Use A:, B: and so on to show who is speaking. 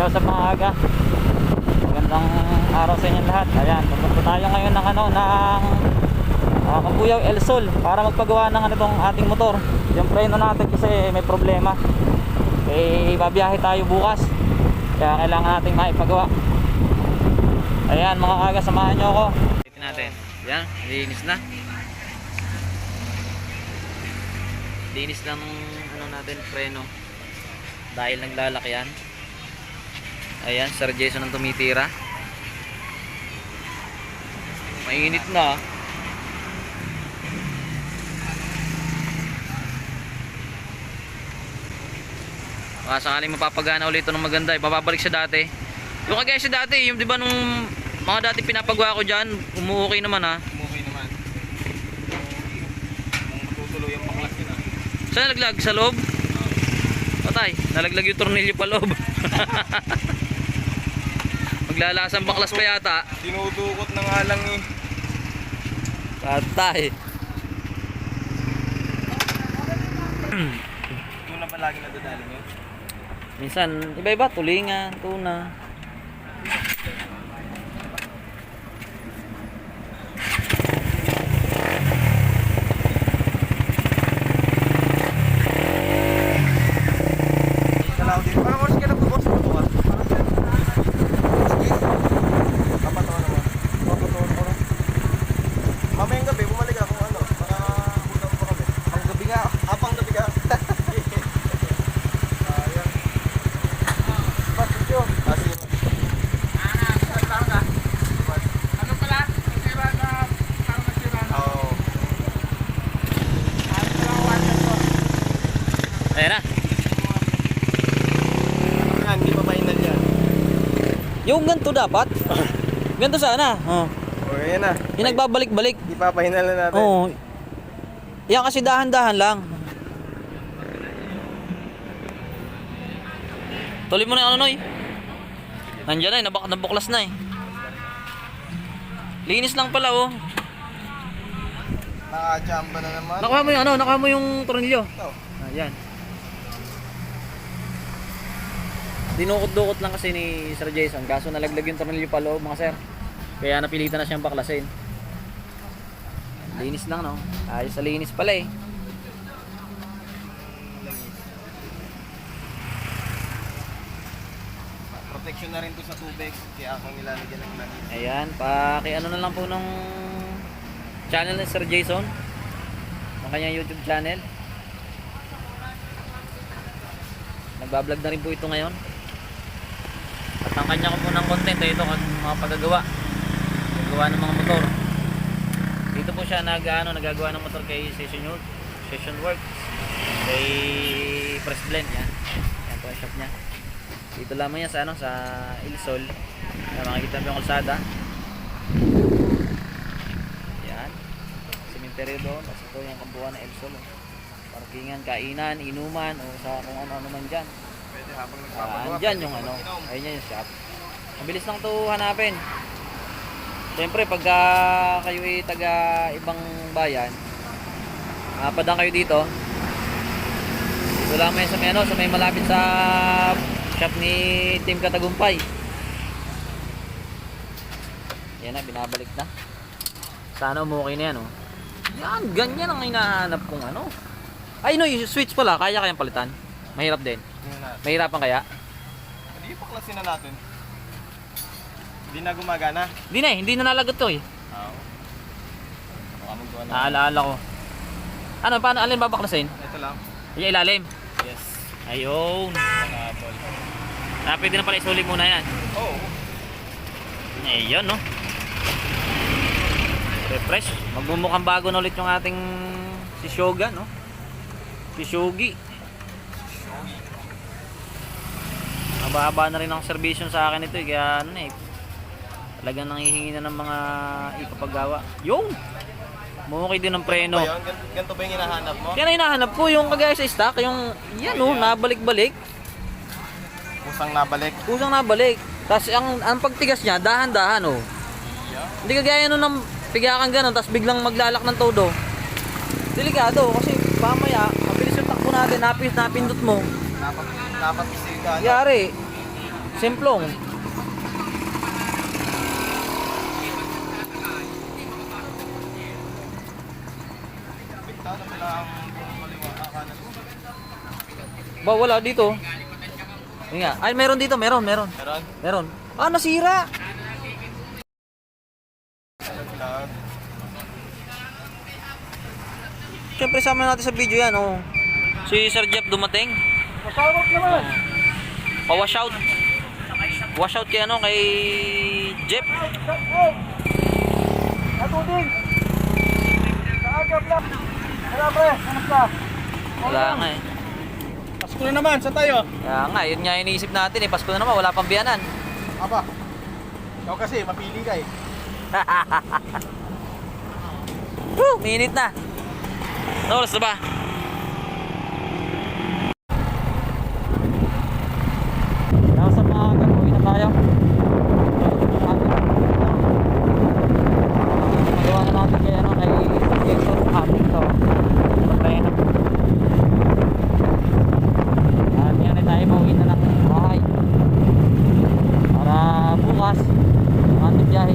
A: Yo sa mga aga. Magandang araw sa inyo lahat. Ayan, pupunta tayo ngayon ng Kabuyaw El Sol para magpagawa ng tong ating motor. Yung preno natin kasi may problema. Babiyahe tayo bukas. Kaya kailangan nating maipagawa. Ayan mga aga, samahan nyo ako. Ito natin. Yan, linis na. Linis lang natin preno. Dahil naglalakyan. Ayan, Sir Jason ang tumitira. Mainit na. Baka sakaling mapapagana ulit ito ng maganda, babalik siya dati. Yung kagaya siya dati, yung di ba nung mga dati pinapagawa ko dyan, umuukay naman ha.
B: Okay naman. Matutuloy ang baklas yun ha.
A: Saan nalaglag? Sa loob? Patay, nalaglag yung tornilyo pa loob. Maglalasang baklas pa yata.
B: Tinudukot na nga lang eh.
A: Patay.
B: Tuna pa lagi nadadali nyo?
A: Minsan, iba-iba, tulingan, tuna.
B: Salaw din. Parang oras ka nagbubukas mo ito ha? Sige. Kapatawa naman. Kapatawa naman. Mamayang gabi, bumalik ako ano. Para punta pa kami. Pang gabi nga. Pang gabi nga. Sayang. Pas, ito. Sige.
C: Ano pala? Nasira na, parang nasira na.
B: Oo.
C: Ano pala water ko?
A: Ayan na.
B: Yan, hindi pa final yan.
A: Yung ganito dapat. Ganito sana. Oh.
B: Okay na.
A: Yung nagbabalik-balik.
B: Hindi pa final na natin.
A: Oo. Yan kasi dahan-dahan lang. Tuloy mo na yung ano, Noy. Nandiyan na eh, nabuklas na eh. Linis lang pala oh.
B: Nakachamba na naman.
A: Nakuha mo yung ano, nakuha mo yung tornilyo.
B: Ito.
A: Ayan. Dinukot-dukot lang kasi ni Sir Jason. Kaso nalaglag yung tornilyo pa loob mga sir. Kaya napilitan na siyang baklasin. Linis lang no. Ayos sa linis pala eh.
B: Protection na rin to sa tubig. Kaya akong nilalagyan ng langis.
A: Ayan, paki-ano na lang po ng channel ni Sir Jason. Ang kanyang YouTube channel. Nagbablog na rin po ito ngayon. At ang kanya ko po ng content ay ito ang mga paggagawa. Paggagawa ng mga motor. Dito po siya nagagawa ng motor kay Session Works. Kay Press Blend yan. Yan po ang shop niya. Dito lamang yan sa sa Il Sol. Makikita mo yung kalsada. Yan. Cemetery doon. Tapos ito yung kambuhan ng Il Sol. Parkingan, kainan, inuman o sa kung ano-ano man dyan.
B: Pwede habang nagpapagawa.
A: Andyan yung ano. Ayun yung shop. Mabilis lang ito hanapin. Siyempre pagka kayo ay taga ibang bayan, padang kayo dito. Dito lang may sa may ano, sa may malapit sa shop ni Team Katagumpay. Yan na, binabalik na. Sana umukay na yan oh. Yan, ganyan ang hinahanap kong ano. Ay no, yung switch pala, kaya kayang palitan. Mahirap din. Mahirapan kaya?
B: Hindi pa klasin na natin. Hindi na gumagana.
A: Hindi na nalagot to eh.
B: Oo. Baka magawa na.
A: Naalaala ko. Ano, paano alin babaklasin?
B: Ito lang.
A: Yung ilalim.
B: Yes.
A: Ayun.
B: Nakapol.
A: Pwede na pala isulit muna yan.
B: Oo.
A: Ayun no. Refresh. Magmumukhang bago na ulit yung ating si Shoga no. Si Shogi. Mababa na rin ang servisyon sa akin ito eh. Kaya ano eh. Talagang nanghihingi na ng mga ipapagawa. Yung! Mumukay din ng preno.
B: Ba yun? Ganito ba yung hinahanap mo?
A: Yan ang hinahanap ko. Yung kagaya sa stock. Yung yan oh. Nabalik-balik.
B: Kusang nabalik.
A: Kusang nabalik. Tapos ang pagtigas niya. Dahan-dahan oh.
B: Yeah.
A: Hindi kagaya nun ng pigakan ganun. Tapos biglang maglalak ng todo. Delikado. Kasi mamaya. Mabilis yung takbo natin. Napindot mo.
B: Napapisigan.
A: Yari. Simplong.
B: Bintana pala ang maliwa kanan.
A: Ba, wala dito. Yun nga. Ay, meron dito. Meron.
B: Meron?
A: Meron. Ah, nasira.
B: Vlog.
A: Siyempre, sama natin sa video yan, oh. Si Sir Jeff dumating.
C: Masarap naman.
A: Pa-wash out. Wash out kay ano, kay Jeff.
C: Ato din. Kaagap lang. Wala pre, hanap ka.
A: Wala nga eh.
C: Pasko na naman, saan tayo?
A: Kaya nga, yun nga iniisip natin eh. Pasko na naman, wala pang biyanan.
B: Aba. Ikaw kasi, mapili ka eh.
A: Woo! Minute na. Ano oras na ba? Nasa maaga, uwi na tayo. Magawa na natin kay ano, kay Jason ating to. Patay na. At yan na tayo, mauwi na ng bahay. Para bukas, ang ating biyahe,